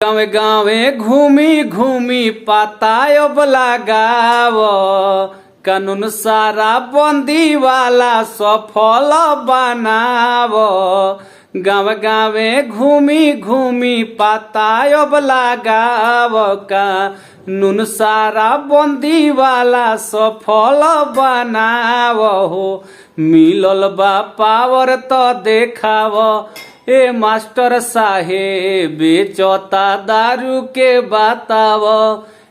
गाँवे गाँवे घूमी घूमी पता अब लगाव, कानून सारा बंदी वाला सफल बनाव। गाँव गाँवे घूमी घूमी पता अब लगाव, कानून सारा बंदी वाला सफल बनाव। हो मिलल बा पावर तो देखाव, ए मास्टर साहेब बेचता दारू के बताव।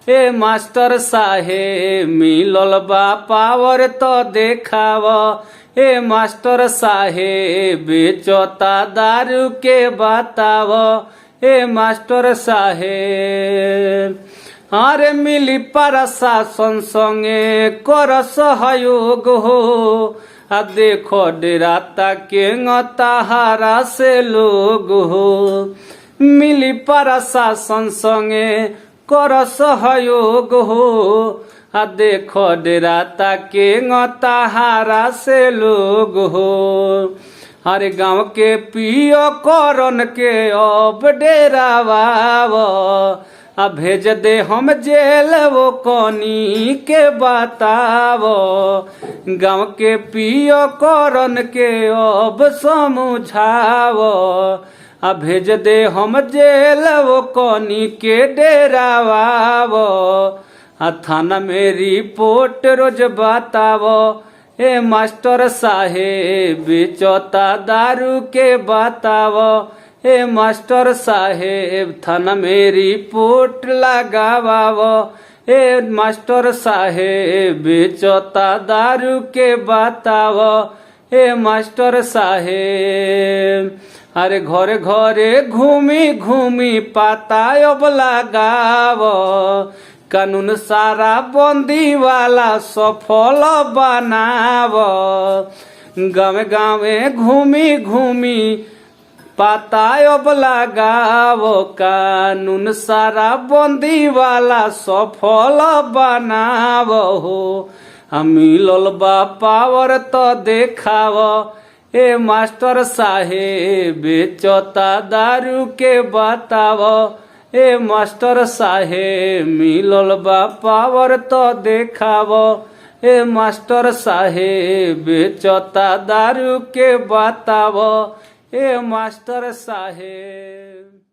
ए मास्टर साहेब मिलल बा पावर तो देखाव। ए मास्टर साहेब बेचता दारू के बताव। ए मास्टर साहेब अरे मिली प्रशासन संगे कर सहयोग हो, आ देखो डराता के ताहारा से लोग हो। मिली प्रशासन संगे कर सहयोग हो, आ देखो डराता के ताहारा से लोग हो। हर गांव के पियो करन के अब डेरावाव, आ भेज दे हम जेल वो कनी के बताव। गाँव के पियो करन के अब समझाव, आ भेज दे हम जेल वो कनी के डेरावाव। आ थाना में रिपोर्ट रोज बताव। ए मास्टर साहेब बेचता दारू के बताव। ए मास्टर साहेब थाना में रिपोर्ट लगावाव। ए मास्टर साहेब बेचता दारू के बताव। ए मास्टर साहेब अरे घरे घरे घूमी घूमी पता अब लगाव, कानून सारा बंदी वाला सफल बनाव। गाँव गाँवे घूमी घूमी पता अब लगाव, कानून सारा बंदी वाला सफल बनाव। हो मिलल बा पावर तो देखाव। ए मास्टर साहेब बेचता दारू के बताव। ए मास्टर साहेब मिलल बा पावर तो देखाव। ए मास्टर साहेब बेचता दारू के बताव। ए मास्टर साहेब।